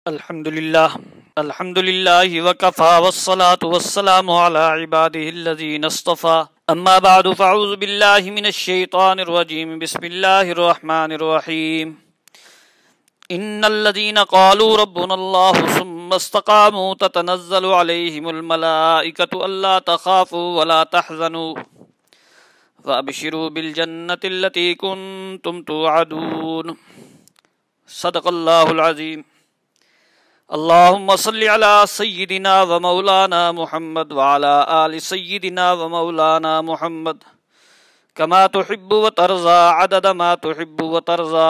الحمد للہ وکفا والصلاة والسلام علی عباده الذین اصطفى اما بعد فاعوذ باللہ من الشیطان الرجیم بسم اللہ الرحمن الرحیم ان الذین قالوا ربنا اللہ ثم استقاموا تتنزل علیہم الملائکة الا تخافوا ولا تحزنوا وابشروا بالجنة التي كنتم توعدون صدق اللہ العظیم اللہم صلی علی سیدنا و مولانا محمد وعلی آل سیدنا و مولانا محمد کما تحب و ترضا عدد ما تحب و ترضا۔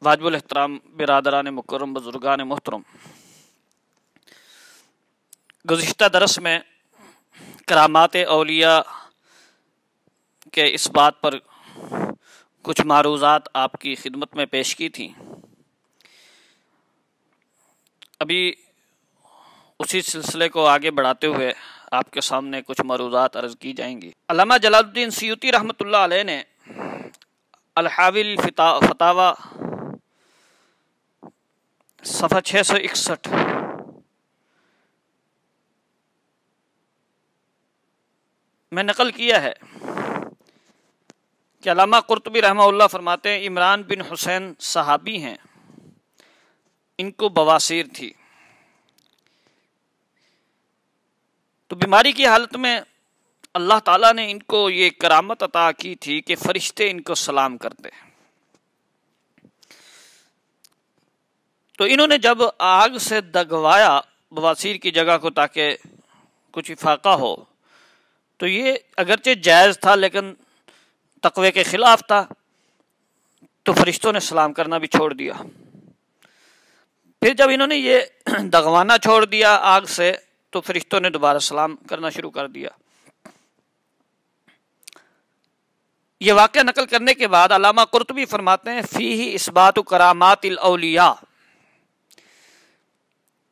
واجب الاحترام برادران مکرم، بزرگان محترم، گزشتہ درس میں کرامات اولیاء کے اس بات پر کچھ معروضات آپ کی خدمت میں پیش کی تھیں۔ ابھی اسی سلسلے کو آگے بڑھاتے ہوئے آپ کے سامنے کچھ معروضات عرض کی جائیں گی۔ علامہ جلال الدین سیوطی رحمۃ اللہ علیہ نے الحاوی الفتاوی صفحہ 661 میں نقل کیا ہے کہ علامہ قرطبی رحمہ اللہ فرماتے ہیں عمران بن حسین صحابی ہیں، ان کو بواسیر تھی، تو بیماری کی حالت میں اللہ تعالیٰ نے ان کو یہ کرامت عطا کی تھی کہ فرشتے ان کو سلام کرتے۔ تو انہوں نے جب آگ سے دگوایا بواسیر کی جگہ کو تاکہ کچھ افاقہ ہو، تو یہ اگرچہ جائز تھا لیکن تقوی کے خلاف تھا، تو فرشتوں نے سلام کرنا بھی چھوڑ دیا۔ پھر جب انہوں نے یہ دغوانا چھوڑ دیا آگ سے، تو فرشتوں نے دوبارہ سلام کرنا شروع کر دیا۔ یہ واقعہ نقل کرنے کے بعد علامہ قرطبی فرماتے ہیں فیہ اثبات کرامات الاولیاء،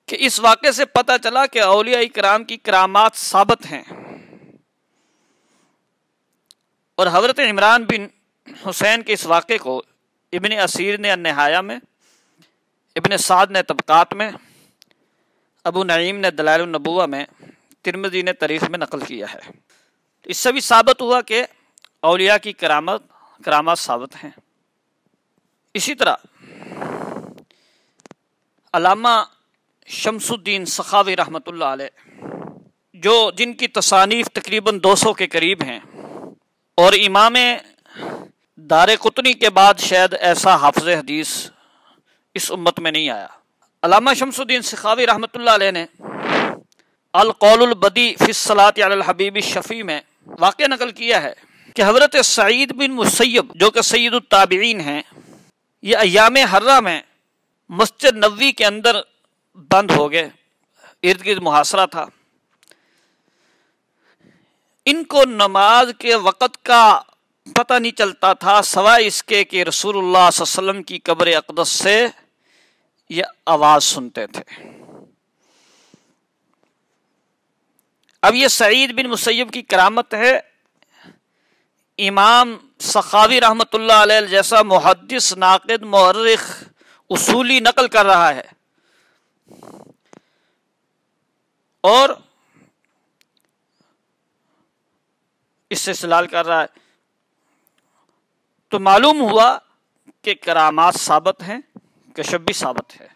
کہ اس واقعے سے پتہ چلا کہ اولیاء کرام کی کرامات ثابت ہیں، اور حضرت عمران بن حسین کے اس واقعے کو ابن اسیر نے النہایہ میں، ابن سعد نے طبقات میں، ابو نعیم نے دلائل النبوہ میں، ترمذی نے تاریخ میں نقل کیا ہے۔ اس سے بھی ثابت ہوا کہ اولیاء کی کرامات ثابت ہیں۔ اسی طرح علامہ شمس الدین سخاوی رحمۃ اللہ علیہ، جن کی تصانیف تقریباً 200 کے قریب ہیں، اور امام دار قطنی کے بعد شاید ایسا حافظ حدیث اس امت میں نہیں آیا۔ علامہ شمس الدین سخاوی رحمۃ اللہ علیہ نے القول البدی فی الصلاۃ علی الحبیب الشفیع میں واقعہ نقل کیا ہے کہ حضرت سعید بن مسیب جو کہ سید التابعین ہیں، یہ ایام حرہ میں مسجد نبوی کے اندر بند ہو گئے، ارد گرد محاصرہ تھا۔ ان کو نماز کے وقت کا پتہ نہیں چلتا تھا سوائے اس کے کہ رسول اللہ صلی اللہ علیہ وسلم کی قبر اقدس سے یہ آواز سنتے تھے۔ اب یہ سعید بن مسیب کی کرامت ہے، امام سخاوی رحمۃ اللہ علیہ جیسا محدث، ناقد، مورخ، اصولی نقل کر رہا ہے، اور اس سے استدلال کر رہا ہے، تو معلوم ہوا کہ کرامات ثابت ہیں، کشف بھی ثابت ہے۔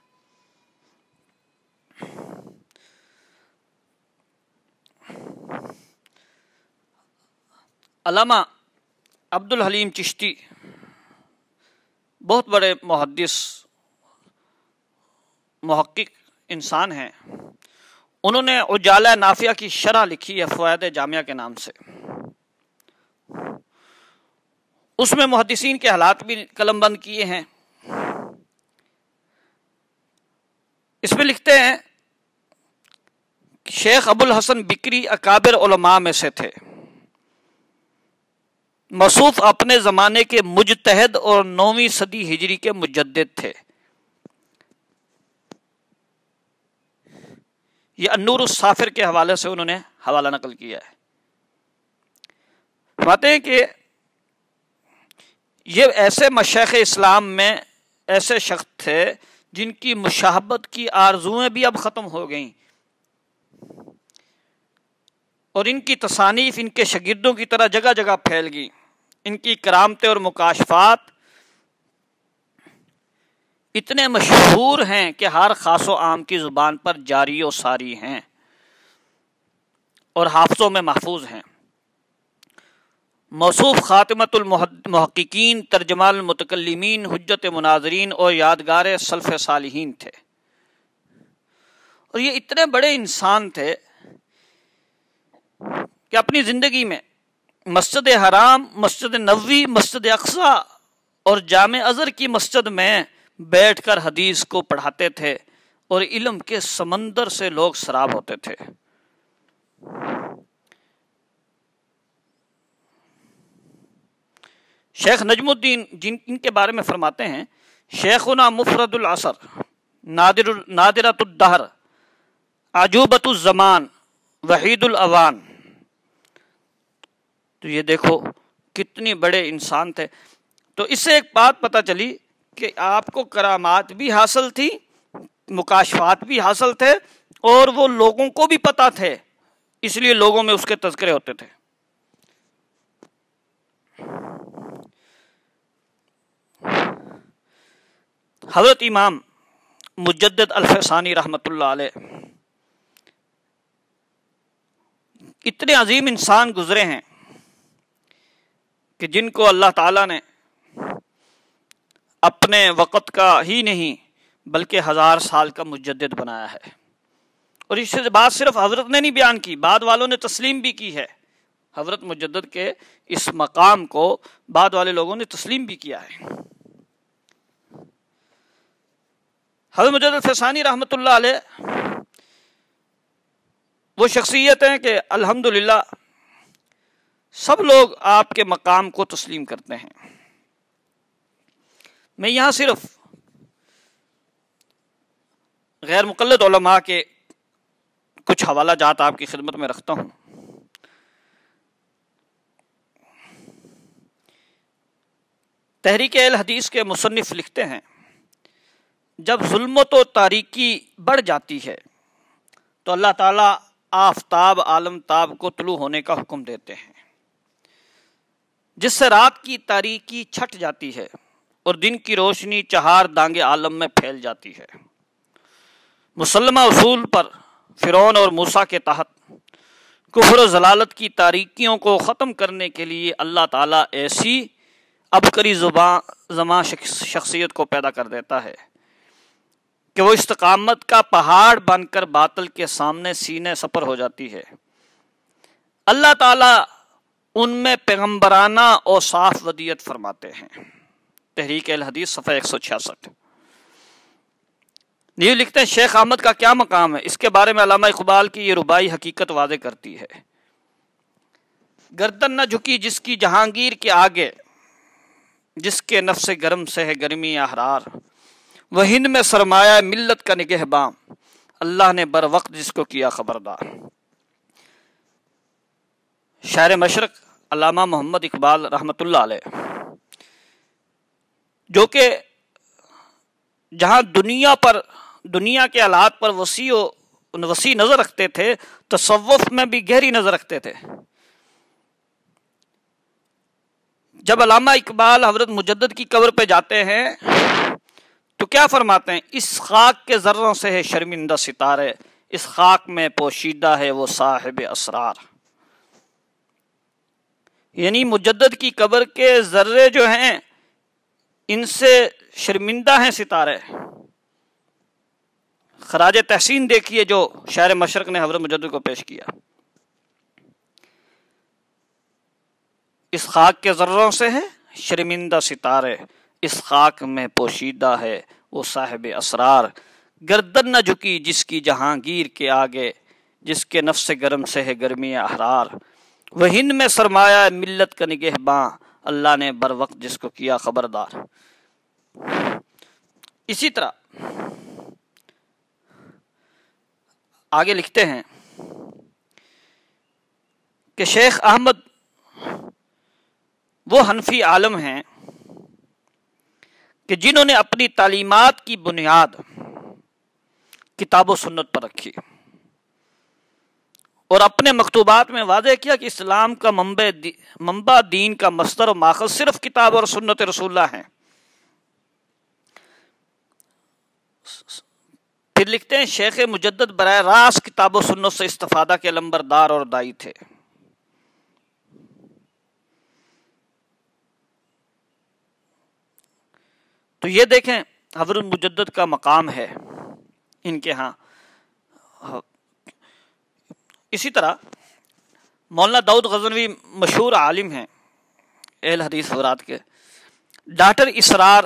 علامہ عبد الحلیم چشتی بہت بڑے محدث، محقق انسان ہیں، انہوں نے عجالہ نافعہ کی شرح لکھی ہے فوائد جامعہ کے نام سے۔ اس میں محدثین کے حالات بھی قلم بند کیے ہیں۔ اس میں لکھتے ہیں شیخ ابو الحسن بکری اکابر علماء میں سے تھے، موصوف اپنے زمانے کے مجتہد اور 9ویں صدی ہجری کے مجدد تھے۔ یہ النور الصافر کے حوالے سے انہوں نے حوالہ نقل کیا ہے۔ فرماتے ہیں کہ یہ ایسے مشائخ اسلام میں ایسے شخص تھے جن کی مشاہبت کی آرزویں بھی اب ختم ہو گئیں، اور ان کی تصانیف ان کے شاگردوں کی طرح جگہ جگہ پھیل گئی۔ ان کی کرامتیں اور مکاشفات اتنے مشہور ہیں کہ ہر خاص و عام کی زبان پر جاری و ساری ہیں اور حافظوں میں محفوظ ہیں۔ موصوف خاتمۃ المحققین، ترجمان المتکلمین، حجت مناظرین اور یادگار سلف صالحین تھے، اور یہ اتنے بڑے انسان تھے کہ اپنی زندگی میں مسجد حرام، مسجد نبوی، مسجد اقصی اور جامع ازہر کی مسجد میں بیٹھ کر حدیث کو پڑھاتے تھے، اور علم کے سمندر سے لوگ سراب ہوتے تھے۔ شیخ نجم الدین ان کے بارے میں فرماتے ہیں، شیخنا مفرد العصر، نادرۃ الدہر، عجوبۃ الزمان، وحید الاوان۔ تو یہ دیکھو کتنے بڑے انسان تھے۔ تو اس سے ایک بات پتہ چلی کہ آپ کو کرامات بھی حاصل تھی، مکاشفات بھی حاصل تھے، اور وہ لوگوں کو بھی پتہ تھے، اس لیے لوگوں میں اس کے تذکرے ہوتے تھے۔ حضرت امام مجدد الفسانی رحمۃ اللہ علیہ اتنے عظیم انسان گزرے ہیں کہ جن کو اللہ تعالیٰ نے اپنے وقت کا ہی نہیں بلکہ 1000 سال کا مجدد بنایا ہے، اور اس بات صرف حضرت نے نہیں بیان کی، بعد والوں نے تسلیم بھی کی ہے۔ حضرت مجدد کے اس مقام کو بعد والے لوگوں نے تسلیم بھی کیا ہے۔ حضرت مجدد الفسانی رحمۃ اللہ علیہ وہ شخصیت ہیں کہ الحمدللہ سب لوگ آپ کے مقام کو تسلیم کرتے ہیں۔ میں یہاں صرف غیر مقلد علماء کے کچھ حوالہ جات آپ کی خدمت میں رکھتا ہوں۔ تحریک اہل حدیث کے مصنف لکھتے ہیں، جب ظلمت و تاریکی بڑھ جاتی ہے تو اللہ تعالیٰ آفتاب عالم تاب کو طلوع ہونے کا حکم دیتے ہیں، جس سے رات کی تاریکی چھٹ جاتی ہے اور دن کی روشنی چہار دانگ عالم میں پھیل جاتی ہے۔ مسلمہ اصول پر فرعون اور موسیٰ کے تحت کفر و ضلالت کی تاریکیوں کو ختم کرنے کے لیے اللہ تعالیٰ ایسی عبقری زماں شخصیت کو پیدا کر دیتا ہے کہ وہ استقامت کا پہاڑ بن کر باطل کے سامنے سینے سپر ہو جاتی ہے۔ اللہ تعالیٰ ان میں پیغمبرانہ اور صاف ودیت فرماتے ہیں۔ تحریک الحدیث صفحہ 166۔ یہ لکھتے ہیں، شیخ احمد کا کیا مقام ہے؟ اس کے بارے میں علامہ اقبال کی یہ ربائی حقیقت واضح کرتی ہے۔ گردن نہ جھکی جس کی جہانگیر کے آگے، جس کے نفس گرم سے ہے گرمی احرار، وہ ہند میں سرمایہ ملت کا نگہباں، اللہ نے بر وقت جس کو کیا خبردار۔ شاعر مشرق علامہ محمد اقبال رحمۃ اللہ علیہ، جو کہ جہاں دنیا کے حالات پر وسیع نظر رکھتے تھے، تصوف میں بھی گہری نظر رکھتے تھے۔ جب علامہ اقبال حضرت مجدد کی قبر پہ جاتے ہیں تو کیا فرماتے ہیں؟ اس خاک کے ذروں سے ہے شرمندہ ستارے، اس خاک میں پوشیدہ ہے وہ صاحب اسرار۔ یعنی مجدد کی قبر کے ذرے جو ہیں ان سے شرمندہ ہیں ستارے۔ خراج تحسین دیکھیے جو شاعر مشرق نے حضرت مجدد کو پیش کیا۔ اس خاک کے ذروں سے ہے شرمندہ ستارے، اس خاک میں پوشیدہ ہے وہ صاحب اسرار، گردن نہ جھکی جس کی جہانگیر کے آگے، جس کے نفس گرم سے ہے گرمی احرار، وہ ہند میں سرمایہ ملت کا نگہباں، اللہ نے بر وقت جس کو کیا خبردار۔ اسی طرح آگے لکھتے ہیں کہ شیخ احمد وہ حنفی عالم ہیں کہ جنہوں نے اپنی تعلیمات کی بنیاد کتاب و سنت پر رکھی اور اپنے مکتوبات میں واضح کیا کہ اسلام کا منبع دین کا مصدر و ماخذ صرف کتاب اور سنت رسول اللہ ہیں. پھر لکھتے ہیں شیخ مجدد براہ راست کتاب و سنت سے استفادہ کے علمبردار اور دائی تھے. تو یہ دیکھیں حضرت مجدد کا مقام ہے ان کے ہاں. اسی طرح مولانا داؤد غزنوی مشہور عالم ہیں اہل حدیث حضرات کے. ڈاکٹر اسرار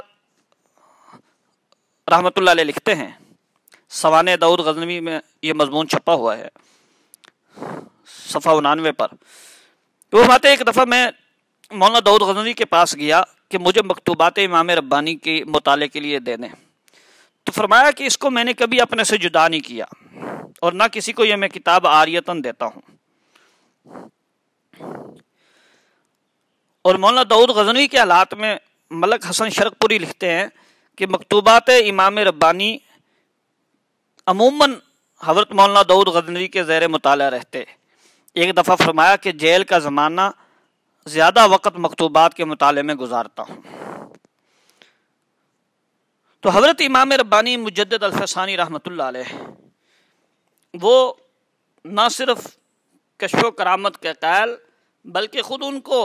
رحمۃ اللہ علیہ لکھتے ہیں سوانح داؤد غزنوی میں یہ مضمون چھپا ہوا ہے صفحہ 99 پر. وہ باتیں ایک دفعہ میں مولانا داؤد غزنوی کے پاس گیا کہ مجھے مکتوبات امام ربانی کے مطالعے کے لیے دے دیں. تو فرمایا کہ اس کو میں نے کبھی اپنے سے جدا نہیں کیا اور نہ کسی کو یہ میں کتاب عاریتاً دیتا ہوں. اور مولانا داؤد غزنوی کے حالات میں ملک حسن شرق پوری لکھتے ہیں کہ مکتوبات امام ربانی عموماً حضرت مولانا داؤد غزنوی کے زیر مطالعہ رہتے. ایک دفعہ فرمایا کہ جیل کا زمانہ زیادہ وقت مکتوبات کے مطالعے میں گزارتا ہوں. تو حضرت امام ربانی مجدد الفسانی رحمۃ اللہ علیہ وہ نہ صرف کشف و کرامت کے قائل بلکہ خود ان کو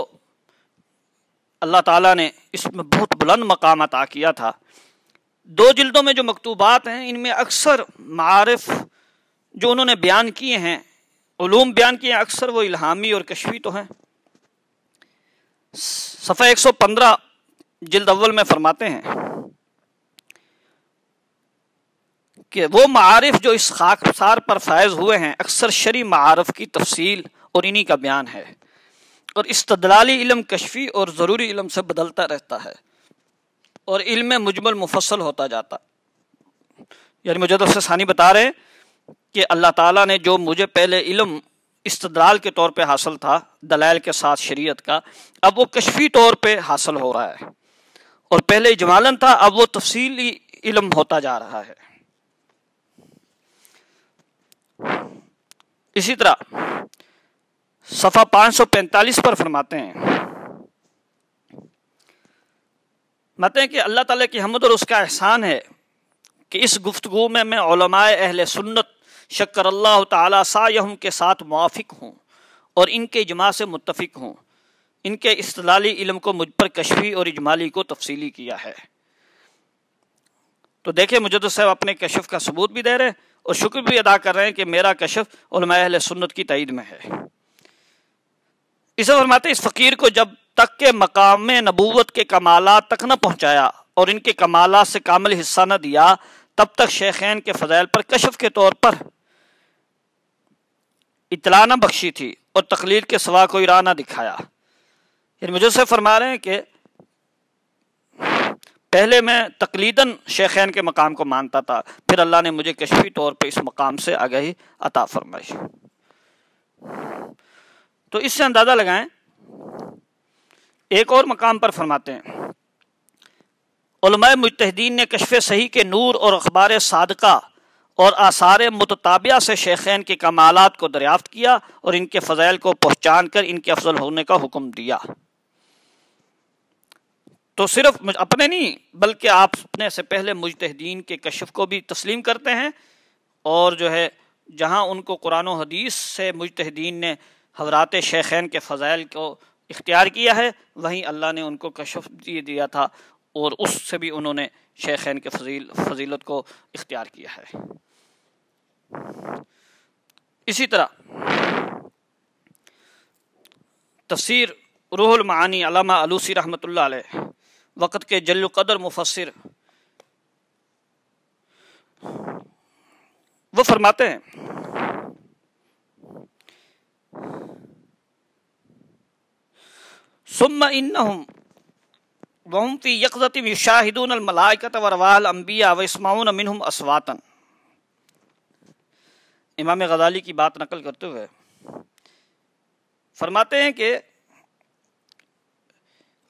اللہ تعالیٰ نے اس میں بہت بلند مقام عطا کیا تھا. 2 جلدوں میں جو مکتوبات ہیں ان میں اکثر معارف جو انہوں نے بیان کیے ہیں علوم بیان کیے ہیں اکثر وہ الہامی اور کشفی تو ہیں. صفحہ 115 جلد اول میں فرماتے ہیں کہ وہ معارف جو اس خاکسار پر فائز ہوئے ہیں اکثر شرعی معارف کی تفصیل اور انہی کا بیان ہے اور استدلالی علم کشفی اور ضروری علم سے بدلتا رہتا ہے اور علم مجمل مفصل ہوتا جاتا. یعنی مجدد ثانی بتا رہے ہیں کہ اللہ تعالیٰ نے جو مجھے پہلے علم استدلال کے طور پہ حاصل تھا دلائل کے ساتھ شریعت کا اب وہ کشفی طور پہ حاصل ہو رہا ہے اور پہلے اجمالاً تھا اب وہ تفصیلی علم ہوتا جا رہا ہے. اسی طرح صفحہ 545 پر فرماتے ہیں کہ اللہ تعالیٰ کی حمد اور اس کا احسان ہے کہ اس گفتگو میں علماء اہل سنت شکر اللہ تعالیٰ سعیہم کے ساتھ موافق ہوں اور ان کے اجماع سے متفق ہوں. ان کے استدلالی علم کو مجھ پر کشفی اور اجمالی کو تفصیلی کیا ہے. تو دیکھیں مجدد صاحب اپنے کشف کا ثبوت بھی دے رہے ہیں اور شکر بھی ادا کر رہے ہیں کہ میرا کشف علماء اہل سنت کی تائید میں ہے. اسے فرماتے ہیں اس فقیر کو جب تک کہ مقام نبوت کے کمالات تک نہ پہنچایا اور ان کے کمالات سے کامل حصہ نہ دیا تب تک شیخین کے فضائل پر کشف کے طور پر اطلاع نہ بخشی تھی اور تقلید کے سوا کوئی راہ نہ دکھایا. یعنی مجھے سے فرما رہے ہیں کہ پہلے میں تقلیداً شیخین کے مقام کو مانتا تھا پھر اللہ نے مجھے کشفی طور پہ اس مقام سے آگاہی عطا فرمائی. تو اس سے اندازہ لگائیں ایک اور مقام پر فرماتے ہیں علماء مجتہدین نے کشف صحیح کے نور اور اخبار صادقہ اور آثار متتابعہ سے شیخین کے کمالات کو دریافت کیا اور ان کے فضائل کو پہچان کر ان کے افضل ہونے کا حکم دیا. تو صرف اپنے نہیں بلکہ آپ اپنے سے پہلے مجتہدین کے کشف کو بھی تسلیم کرتے ہیں اور جو ہے جہاں ان کو قرآن و حدیث سے مجتہدین نے حضرات شیخین کے فضائل کو اختیار کیا ہے وہیں اللہ نے ان کو کشف دیا تھا اور اس سے بھی انہوں نے شیخین کے فضیلت کو اختیار کیا ہے. اسی طرح تفسیر روح المعانی علامہ علوسی رحمۃ اللہ علیہ وقت کے جل قدر مفسر وہ فرماتے ہیں ثم انہم وهم فی یقظۃ یشاہدون الملائکۃ وارواح الانبیاء ویسمعون منہم اصواتا. امام غزالی کی بات نقل کرتے ہوئے فرماتے ہیں کہ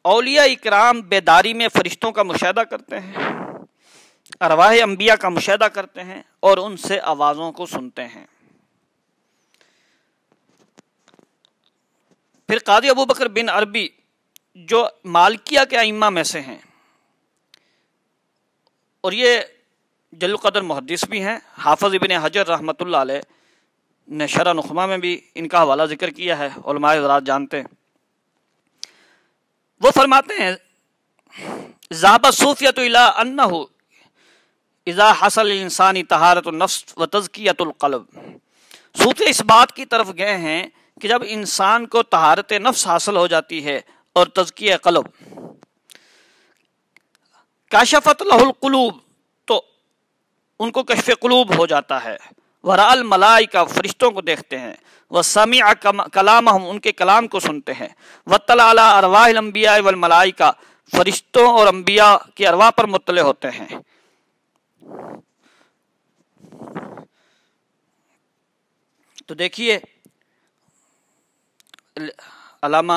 اولیاء اکرام بیداری میں فرشتوں کا مشاہدہ کرتے ہیں، ارواح انبیاء کا مشاہدہ کرتے ہیں اور ان سے آوازوں کو سنتے ہیں۔ پھر قاضی ابو بکر بن عربی جو مالکیہ کے ائمہ میں سے ہیں، اور یہ جل قدر محدث بھی ہیں، حافظ ابن حجر رحمۃ اللہ علیہ نے شرح نخبہ میں بھی ان کا حوالہ ذکر کیا ہے، علماء حضرات جانتے ہیں۔ وہ فرماتے ہیں ذهب الصوفیۃ الی انہ اذا حصل الانسان طہارۃ النفس و تزکیۃ القلب، صوفی اس بات کی طرف گئے ہیں کہ جب انسان کو طہارت نفس حاصل ہو جاتی ہے اور تزکیہ قلب، کاشفت لہ القلوب، تو ان کو کشف قلوب ہو جاتا ہے، ورأى الملائکہ، فرشتوں کو دیکھتے ہیں، وسمع کلامہم، ان کے کلام کو سنتے ہیں، واطلع علی ارواح الانبیاء والملائکہ، فرشتوں اور انبیاء کی ارواح پر مطلع ہوتے ہیں۔ تو دیکھیے علامہ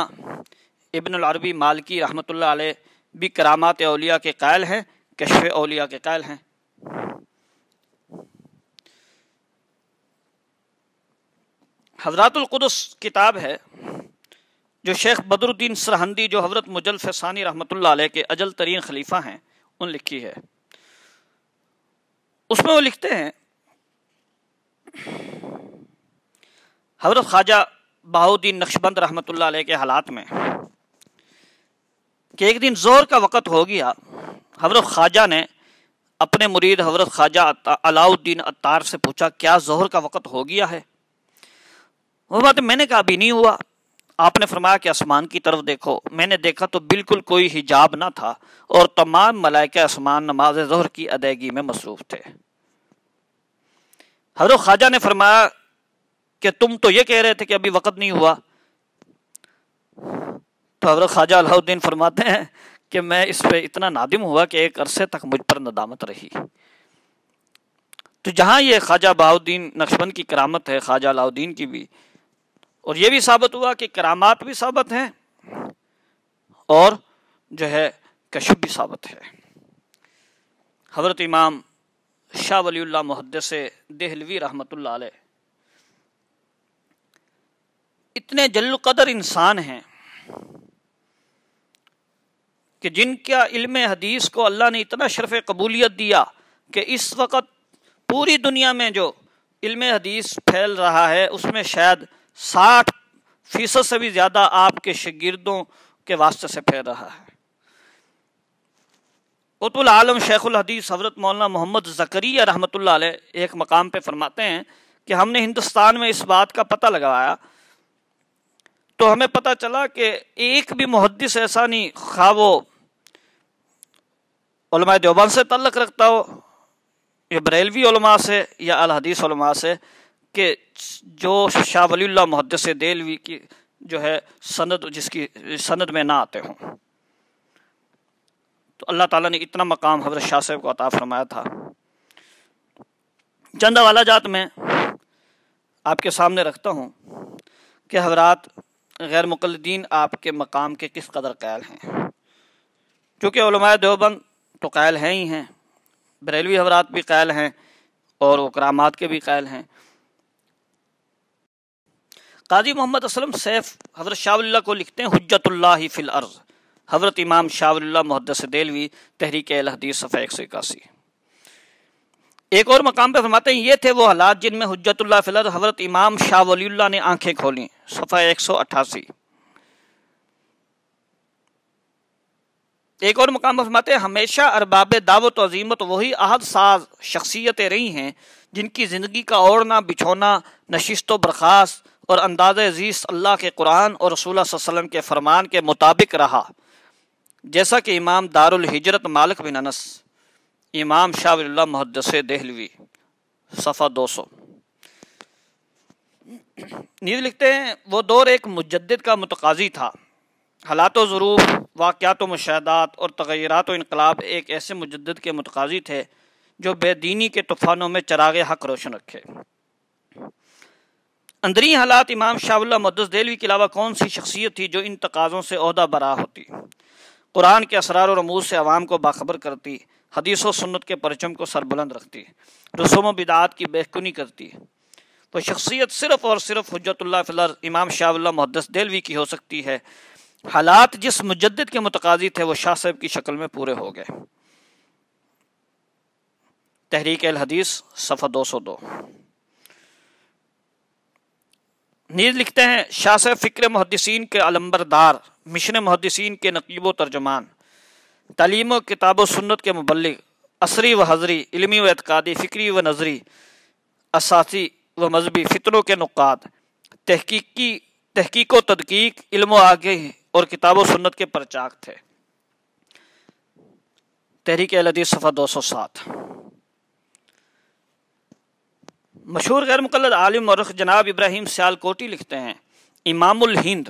ابن العربی مالکی رحمۃ اللہ علیہ بھی کرامات اولیاء کے قائل ہیں، کشف اولیاء کے قائل ہیں۔ حضرات القدس کتاب ہے جو شیخ بدر الدین سرہندی، جو حضرت مجلف ثانی رحمۃ اللہ علیہ کے اجل ترین خلیفہ ہیں، ان لکھی ہے۔ اس میں وہ لکھتے ہیں حضرت خواجہ بہاؤالدین نقشبند رحمۃ اللہ علیہ کے حالات میں کہ ایک دن ظہر کا وقت ہو گیا، حضرت خواجہ نے اپنے مرید حضرت خواجہ علاء الدین عطار سے پوچھا کیا ظہر کا وقت ہو گیا ہے؟ وہ بات میں نے کہا ابھی نہیں ہوا۔ آپ نے فرمایا کہ آسمان کی طرف دیکھو۔ میں نے دیکھا تو بالکل کوئی حجاب نہ تھا اور تمام ملائکہ آسمان نماز ظہر کی ادائیگی میں مصروف تھے۔ حضرت خواجہ نے فرمایا کہ تم تو یہ کہہ رہے تھے کہ ابھی وقت نہیں ہوا۔ تو حضرت خواجہ علاء الدین فرماتے ہیں کہ میں اس پہ اتنا نادم ہوا کہ ایک عرصے تک مجھ پر ندامت رہی۔ تو جہاں یہ خواجہ بہاؤالدین نقشبند کی کرامت ہے، خواجہ علاء الدین کی بھی، اور یہ بھی ثابت ہوا کہ کرامات بھی ثابت ہیں اور جو ہے کشف بھی ثابت ہے۔ حضرت امام شاہ ولی اللہ محدث دہلوی رحمۃ اللہ علیہ اتنے جل قدر انسان ہیں کہ جن کا علم حدیث کو اللہ نے اتنا شرف قبولیت دیا کہ اس وقت پوری دنیا میں جو علم حدیث پھیل رہا ہے اس میں شاید 60% سے بھی زیادہ آپ کے شاگردوں کے واسطے سے پھیل رہا ہے۔ قطب العالم شیخ الحدیث حضرت مولانا محمد زکریا رحمۃ اللہ علیہ ایک مقام پہ فرماتے ہیں کہ ہم نے ہندوستان میں اس بات کا پتہ لگایا تو ہمیں پتہ چلا کہ ایک بھی محدث ایسا نہیں، خواہ وہ علماء دیوبند سے تعلق رکھتا ہو یا بریلوی علماء سے یا الحدیث علماء سے، کہ جو شاہ ولی اللہ محدث دہلوی کی جو ہے سند، جس کی سند میں نہ آتے ہوں۔ تو اللہ تعالیٰ نے اتنا مقام حضرت شاہ صاحب کو عطا فرمایا تھا۔ چند حوالہ جات میں آپ کے سامنے رکھتا ہوں کہ حضرات غیر مقلدین آپ کے مقام کے کس قدر قائل ہیں، کیونکہ علماء دیوبند تو قائل ہیں ہی ہیں، بریلوی حضرات بھی قائل ہیں اور وہ کرامات کے بھی قائل ہیں۔ قاضی محمد اسلم سیف حضرت شاہ ولی اللہ کو لکھتے ہیں حجت اللہ فی الارض، حضرت امام شاہ ولی اللہ محدث دہلوی، تحریک اہل حدیث، صفحہ 181۔ ایک اور مقام پہ فرماتے ہیں یہ تھے وہ حالات جن میں حجت اللہ فی الارض حضرت امام شاہ ولی اللہ نے آنکھیں کھولیں، صفحہ 188۔ ایک اور مقام پر فرماتے ہیں ہمیشہ ارباب دعوت و عظیمت وہی عہد ساز شخصیتیں رہی ہیں جن کی زندگی کا اوڑھنا بچھونا، نشست و برخاست اور انداز زیست اللہ کے قرآن اور رسول اللہ صلی اللہ علیہ وسلم کے فرمان کے مطابق رہا، جیسا کہ امام دار الہجرت مالک بن انس، امام شاہ ولی اللہ محدث دہلوی، صفحہ 200۔ نیز لکھتے ہیں وہ دور ایک مجدد کا متقاضی تھا، حالات و ظروف، واقعات و مشاہدات اور تغیرات و انقلاب ایک ایسے مجدد کے متقاضی تھے جو بے دینی کے طوفانوں میں چراغ حق روشن رکھے۔ اندرین حالات امام شاہ ولی اللہ محدث دہلوی کے علاوہ کون سی شخصیت تھی جو ان تقاضوں سے عہدہ برا ہوتی؟ قرآن کے اسرار و رموز سے عوام کو باخبر کرتی، حدیث و سنت کے پرچم کو سربلند رکھتی، رسوم و بدعات کی بہکونی کرتی، وہ شخصیت صرف اور صرف حجت اللہ فی الارض امام شاہ اللہ محدث دہلوی کی ہو سکتی ہے۔ حالات جس مجدد کے متقاضی تھے وہ شاہ صاحب کی شکل میں پورے ہو گئے۔ تحریک الحدیث صفحہ 202۔ نیز لکھتے ہیں شاہ صاحب فکر محدثین کے علمبردار، مشن محدثین کے نقیب و ترجمان، تعلیم و کتاب و سنت کے مبلغ، عصری و حضری، علمی و اعتقادی، فکری و نظری، اساسی و مذہبی فتنوں کے نقاد، تحقیق و تدقیق، علم و آگہی اور کتاب و سنت کے پرچاک تھے۔ تحریک الحدیث صفحہ 207۔ مشہور غیر مقلد عالم مورخ جناب ابراہیم سیالکوٹی لکھتے ہیں امام الہند،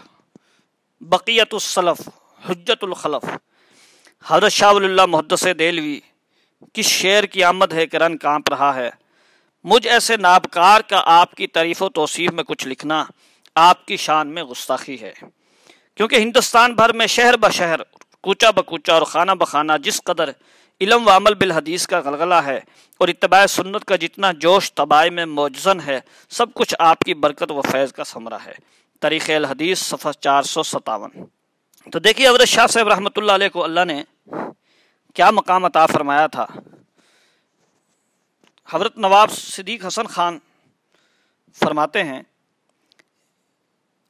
بقیت السلف، حجت الخلف، حضرت شاہ ولی اللہ محدث دہلوی، کس شعر کی آمد ہے کہ رن کانپ رہا ہے، مجھ ایسے نابکار کا آپ کی تعریف و توصیف میں کچھ لکھنا آپ کی شان میں گستاخی ہے، کیونکہ ہندوستان بھر میں شہر بشہر، کوچہ بکوچہ اور خانہ بخانہ جس قدر علم و عمل بالحدیث کا غلغلہ ہے اور اتباع سنت کا جتنا جوش طبائع میں موجزن ہے، سب کچھ آپ کی برکت و فیض کا ثمرہ ہے۔ تاریخ الحدیث صفحہ 457۔ تو دیکھیے حضرت شاہ صاحب رحمۃ اللہ علیہ کو اللہ نے کیا مقام عطا فرمایا تھا۔ حضرت نواب صدیق حسن خان فرماتے ہیں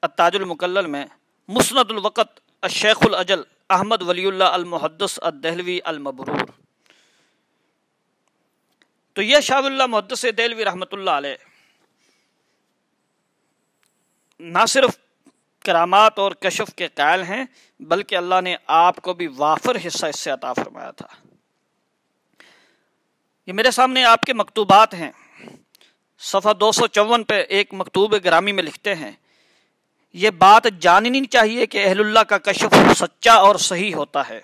التاج المکلل میں، مسند الوقت الشیخ الاجل احمد ولی اللہ المحدث الدہلوی المبرور۔ تو یہ شاہ ولی اللہ محدث دہلوی رحمۃ اللہ علیہ نہ صرف کرامات اور کشف کے قائل ہیں، بلکہ اللہ نے آپ کو بھی وافر حصہ اس سے عطا فرمایا تھا۔ یہ میرے سامنے آپ کے مکتوبات ہیں۔ صفحہ 254 پہ ایک مکتوب گرامی میں لکھتے ہیں یہ بات جاننی چاہیے کہ اہل اللہ کا کشف سچا اور صحیح ہوتا ہے،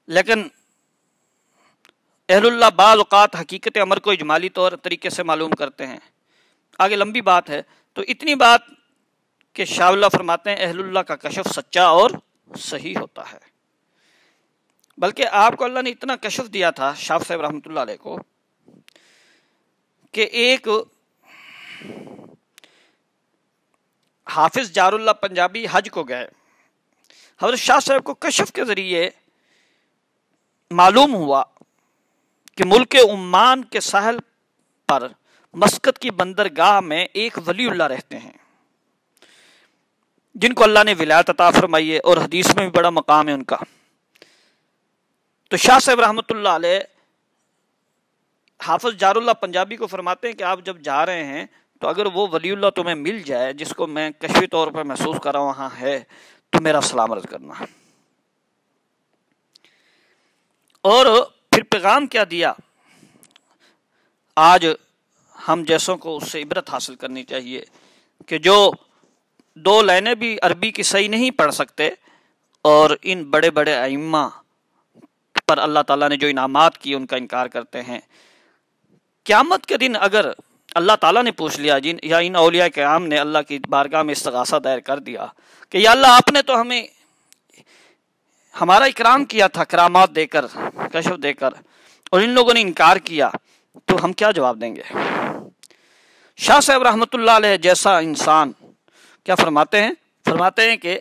لیکن اہل اللہ بعض اوقات حقیقت امر کو اجمالی طریقے سے معلوم کرتے ہیں۔ آگے لمبی بات ہے، تو اتنی بات کہ شاہ اللہ فرماتے ہیں اہل اللہ کا کشف سچا اور صحیح ہوتا ہے۔ بلکہ آپ کو اللہ نے اتنا کشف دیا تھا شاہ صاحب رحمۃ اللہ علیہ کو کہ ایک حافظ جار اللہ پنجابی حج کو گئے، حضرت شاہ صاحب کو کشف کے ذریعے معلوم ہوا کہ ملک عمان کے ساحل پر مسقط کی بندرگاہ میں ایک ولی اللہ رہتے ہیں جن کو اللہ نے ولایت عطا فرمائی ہے اور حدیث میں بھی بڑا مقام ہے ان کا۔ تو شاہ صاحب رحمۃ اللہ علیہ حافظ جار اللہ پنجابی کو فرماتے ہیں کہ آپ جب جا رہے ہیں تو اگر وہ ولی اللہ تمہیں مل جائے جس کو میں کشفی طور پر محسوس کر رہا ہوں وہاں ہے تو میرا سلام عرض کرنا۔ اور پھر پیغام کیا دیا، آج ہم جیسوں کو اس سے عبرت حاصل کرنی چاہیے کہ جو 2 لائنیں بھی عربی کی صحیح نہیں پڑھ سکتے اور ان بڑے بڑے ائمہ پر اللہ تعالیٰ نے جو انعامات کی ان کا انکار کرتے ہیں۔ قیامت کے دن اگر اللہ تعالیٰ نے پوچھ لیا یا ان اولیاء کرام نے اللہ کی بارگاہ میں استغاثہ دائر کر دیا کہ یا اللہ آپ نے تو ہمیں ہمارا اکرام کیا تھا کرامات دے کر، کشف دے کر، اور ان لوگوں نے انکار کیا، تو ہم کیا جواب دیں گے؟ شاہ صاحب رحمۃ اللہ علیہ جیسا انسان کیا فرماتے ہیں؟ فرماتے ہیں کہ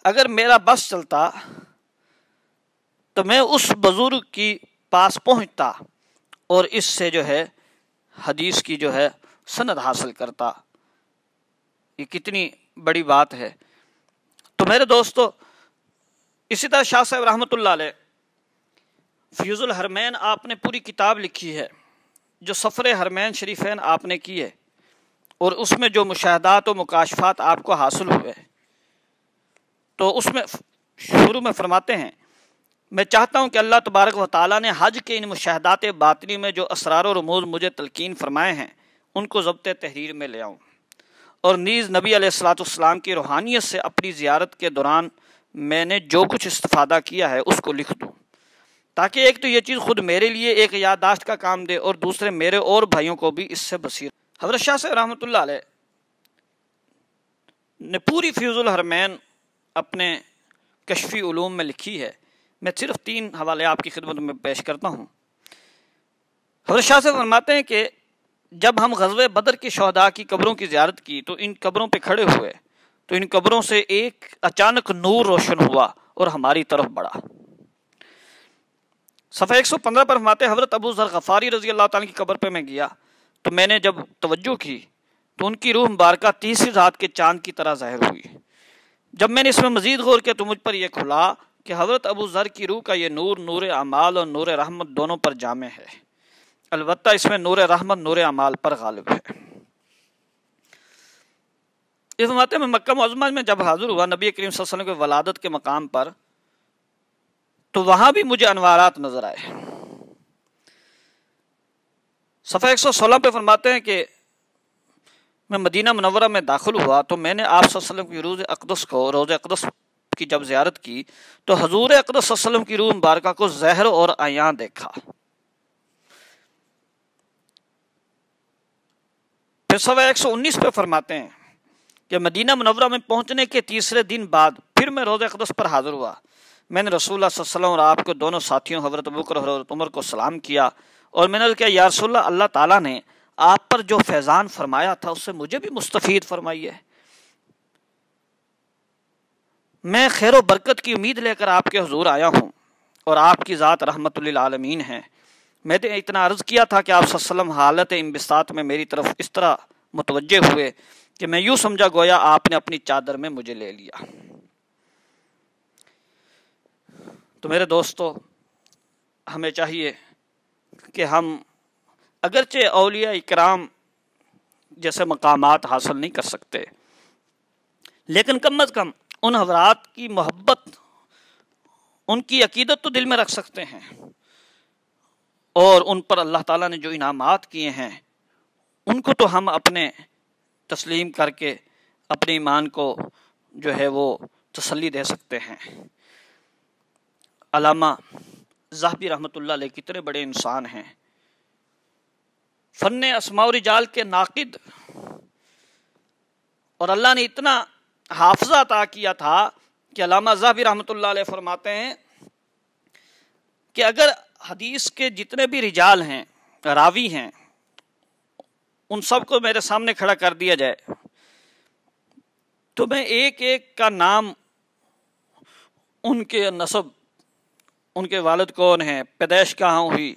اگر میرا بس چلتا تو میں اس بزرگ کی پاس پہنچتا اور اس سے جو ہے حدیث کی جو ہے سند حاصل کرتا۔ یہ کتنی بڑی بات ہے۔ تو میرے دوستو، اسی طرح شاہ صاحب رحمۃ اللہ علیہ فیوز الحرمین آپ نے پوری کتاب لکھی ہے، جو سفر حرمین شریفین آپ نے کی ہے اور اس میں جو مشاہدات و مکاشفات آپ کو حاصل ہوئے، تو اس میں شروع میں فرماتے ہیں میں چاہتا ہوں کہ اللہ تبارک و تعالیٰ نے حج کے ان مشاہدات باطنی میں جو اسرار و رموز مجھے تلقین فرمائے ہیں ان کو ضبط تحریر میں لے آؤں، اور نیز نبی علیہ الصلوۃ والسلام کی روحانیت سے اپنی زیارت کے دوران میں نے جو کچھ استفادہ کیا ہے اس کو لکھ دوں، تاکہ ایک تو یہ چیز خود میرے لیے ایک یادداشت کا کام دے اور دوسرے میرے اور بھائیوں کو بھی اس سے بصیرت۔ حضرت شاہ صاحب رحمۃ اللہ علیہ نے پوری فیوز الحرمین اپنے کشفی علوم میں لکھی ہے. میں صرف 3 حوالے آپ کی خدمت میں پیش کرتا ہوں. حضرت شاہ سے فرماتے ہیں کہ جب ہم غزوہ بدر کے شہداء کی قبروں کی زیارت کی تو ان قبروں پہ کھڑے ہوئے تو ان قبروں سے ایک اچانک نور روشن ہوا اور ہماری طرف بڑھا. صفحہ 115 پر فرماتے ہیں حضرت ابو ذر غفاری رضی اللہ تعالیٰ کی قبر پہ میں گیا تو میں نے جب توجہ کی تو ان کی روح مبارکہ تیسری رات کے چاند کی طرح ظاہر ہوئی. جب میں نے اس میں مزید غور کیا تو مجھ پر یہ کھلا کہ حضرت ابو ذر کی روح کا یہ نور نور اعمال اور نور رحمت دونوں پر جامع ہے، البتہ اس میں نور رحمت نور اعمال پر غالب ہے. اس فرماتے میں مکہ معظمہ میں جب حاضر ہوا نبی کریم صلی اللہ علیہ وسلم کے ولادت کے مقام پر تو وہاں بھی مجھے انوارات نظر آئے. صفحہ 116 پہ فرماتے ہیں کہ میں مدینہ منورہ میں داخل ہوا تو میں نے آپ صلی اللہ علیہ وسلم کی روز اقدس کی جب زیارت کی تو حضور اقدس صلی اللہ علیہ وسلم کی روح مبارکہ کو ظاہر اور عیاں دیکھا. پھر صفحہ 119 پہ فرماتے ہیں کہ مدینہ منورہ میں پہنچنے کے تیسرے دن بعد پھر میں روز اقدس پر حاضر ہوا. میں نے رسول اللہ صلی اللہ علیہ وسلم اور آپ کو دونوں ساتھیوں حضرت ابوبکر اور حضرت عمر کو سلام کیا اور میں نے کہا یا رسول اللہ، اللہ تعالیٰ نے آپ پر جو فیضان فرمایا تھا اس سے مجھے بھی مستفید فرمائیے. میں خیر و برکت کی امید لے کر آپ کے حضور آیا ہوں اور آپ کی ذات رحمت للعالمین ہیں. میں نے اتنا عرض کیا تھا کہ آپ صلی اللہ علیہ وسلم حالت انبساط میں میری طرف اس طرح متوجہ ہوئے کہ میں یوں سمجھا گویا آپ نے اپنی چادر میں مجھے لے لیا. تو میرے دوستو، ہمیں چاہیے کہ ہم اگرچہ اولیاء اکرام جیسے مقامات حاصل نہیں کر سکتے لیکن کم از کم ان حضرات کی محبت، ان کی عقیدت تو دل میں رکھ سکتے ہیں اور ان پر اللہ تعالیٰ نے جو انعامات کیے ہیں ان کو تو ہم اپنے تسلیم کر کے اپنے ایمان کو جو ہے وہ تسلی دے سکتے ہیں. علامہ ذہبی رحمۃ اللہ علیہ کتنے بڑے انسان ہیں، فن اسماء و رجال کے ناقد، اور اللہ نے اتنا حافظہ عطا کیا تھا کہ علامہ ذہبی رحمۃ اللہ علیہ فرماتے ہیں کہ اگر حدیث کے جتنے بھی رجال ہیں، راوی ہیں، ان سب کو میرے سامنے کھڑا کر دیا جائے تو میں ایک ایک کا نام، ان کے نسب، ان کے والد کون ہیں، پیدائش کہاں ہوئی،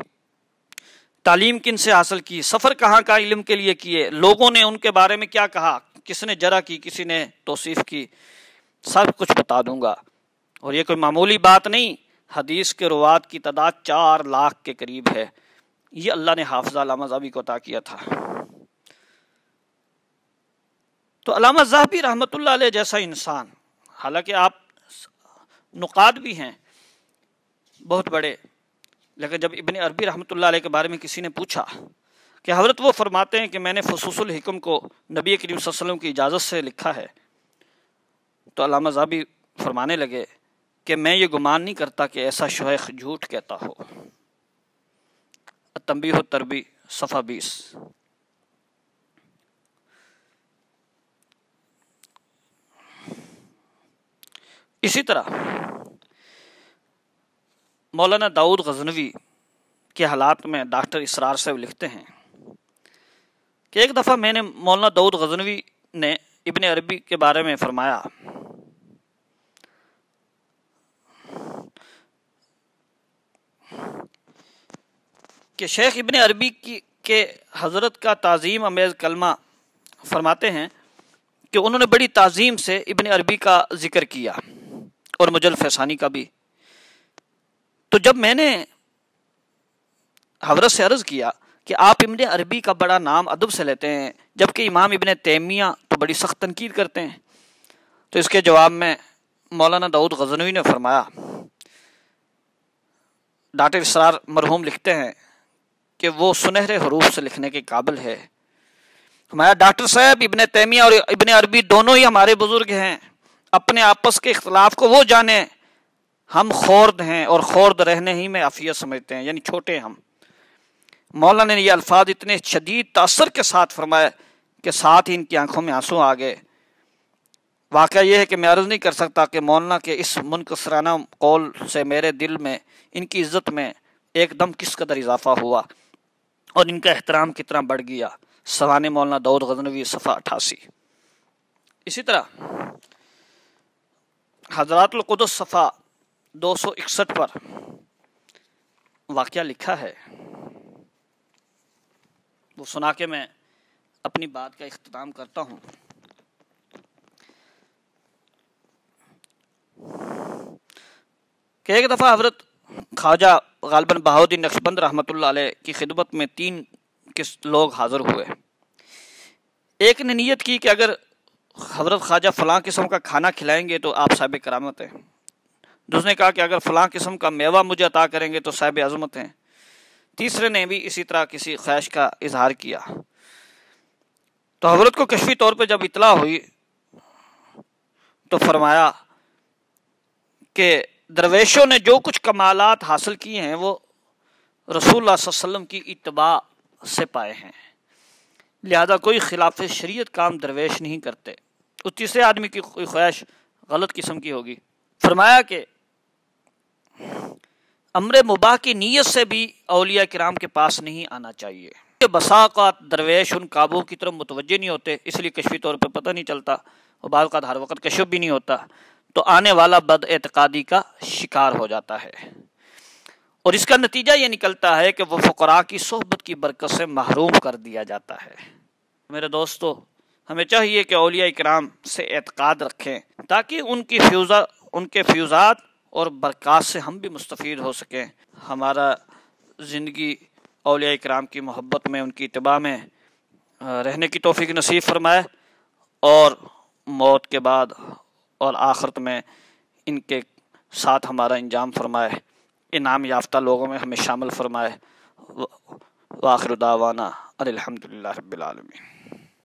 تعلیم کن سے حاصل کی، سفر کہاں کا علم کے لیے کیے، لوگوں نے ان کے بارے میں کیا کہا، کس نے جرح کی، کسی نے توصیف کی، سب کچھ بتا دوں گا. اور یہ کوئی معمولی بات نہیں، حدیث کے روات کی تعداد 4 لاکھ کے قریب ہے. یہ اللہ نے حافظہ علامہ ذہبی کو عطا کیا تھا. تو علامہ ذہبی رحمۃ اللہ علیہ جیسا انسان، حالانکہ آپ نقاد بھی ہیں بہت بڑے، لیکن جب ابن عربی رحمۃ اللہ علیہ کے بارے میں کسی نے پوچھا کہ حضرت وہ فرماتے ہیں کہ میں نے فصوص الحکم کو نبی کریم صلی اللہ علیہ وسلم کی اجازت سے لکھا ہے، تو علامہ ذہبی فرمانے لگے کہ میں یہ گمان نہیں کرتا کہ ایسا شیخ جھوٹ کہتا ہو. التنبیہ التربی صفحہ 20. اسی طرح مولانا داؤد غزنوی کے حالات میں ڈاکٹر اسرار صاحب لکھتے ہیں کہ ایک دفعہ میں نے مولانا داؤد غزنوی نے ابن عربی کے بارے میں فرمایا کہ شیخ ابن عربی کے حضرت کا تعظیم امیز کلمہ فرماتے ہیں کہ انہوں نے بڑی تعظیم سے ابن عربی کا ذکر کیا اور مجل فیصانی کا بھی. تو جب میں نے حضرت سے عرض کیا کہ آپ ابن عربی کا بڑا نام ادب سے لیتے ہیں جبکہ امام ابن تیمیہ تو بڑی سخت تنقید کرتے ہیں، تو اس کے جواب میں مولانا داؤد غزنوی نے فرمایا، ڈاکٹر اسرار مرحوم لکھتے ہیں کہ وہ سنہرے حروف سے لکھنے کے قابل ہے. ہمارا ڈاکٹر صاحب ابن تیمیہ اور ابن عربی دونوں ہی ہمارے بزرگ ہیں، اپنے آپس کے اختلاف کو وہ جانیں، ہم خورد ہیں اور خورد رہنے ہی میں عافیت سمجھتے ہیں، یعنی چھوٹے ہم. مولانا نے یہ الفاظ اتنے شدید تاثر کے ساتھ فرمایا کہ ساتھ ہی ان کی آنکھوں میں آنسو آ گئے. واقعہ یہ ہے کہ میں عرض نہیں کر سکتا کہ مولانا کے اس منکسرانہ قول سے میرے دل میں ان کی عزت میں ایک دم کس قدر اضافہ ہوا اور ان کا احترام کتنا بڑھ گیا۔ سوانح مولانا داؤد غزنوی صفحہ 88۔ اسی طرح حضرات القدس صفحہ 261 پر واقعہ لکھا ہے، وہ سنا کے میں اپنی بات کا اختتام کرتا ہوں۔ کہ ایک دفعہ حضرت خواجہ غالباً بہاؤالدین نقشبند رحمۃ اللہ علیہ کی خدمت میں 3 لوگ حاضر ہوئے۔ ایک نے نیت کی کہ اگر حضرت خواجہ فلاں قسم کا کھانا کھلائیں گے تو آپ صاحب کرامت ہیں۔ دوسرے نے کہا کہ اگر فلاں قسم کا میوہ مجھے عطا کریں گے تو صاحب عظمت ہیں۔ تیسرے نے بھی اسی طرح کسی خواہش کا اظہار کیا۔ تو حضرت کو کشفی طور پہ جب اطلاع ہوئی تو فرمایا کہ درویشوں نے جو کچھ کمالات حاصل کیے ہیں وہ رسول اللہ صلی اللہ علیہ وسلم کی اتباع سے پائے ہیں، لہذا کوئی خلاف شریعت کام درویش نہیں کرتے۔ اس تیسرے آدمی کی کوئی خواہش غلط قسم کی ہوگی۔ فرمایا کہ امر مباح کی نیت سے بھی اولیاء کرام کے پاس نہیں آنا چاہیے۔ بسا اوقات درویش ان کعبوں کی طرف متوجہ نہیں ہوتے، اس لیے کشفی طور پہ پتہ نہیں چلتا، اور بعض اوقات ہر وقت کشف بھی نہیں ہوتا، تو آنے والا بد اعتقادی کا شکار ہو جاتا ہے، اور اس کا نتیجہ یہ نکلتا ہے کہ وہ فقراء کی صحبت کی برکت سے محروم کر دیا جاتا ہے۔ میرے دوستو، ہمیں چاہیے کہ اولیاء کرام سے اعتقاد رکھیں تاکہ ان کے فیوزات اور برکات سے ہم بھی مستفید ہو سکیں۔ ہمارا زندگی اولیاء کرام کی محبت میں، ان کی اتباع میں رہنے کی توفیق نصیب فرمائے، اور موت کے بعد اور آخرت میں ان کے ساتھ ہمارا انجام فرمائے، انعام یافتہ لوگوں میں ہمیں شامل فرمائے۔ وآخر دعوانا الحمدللہ رب العالمین۔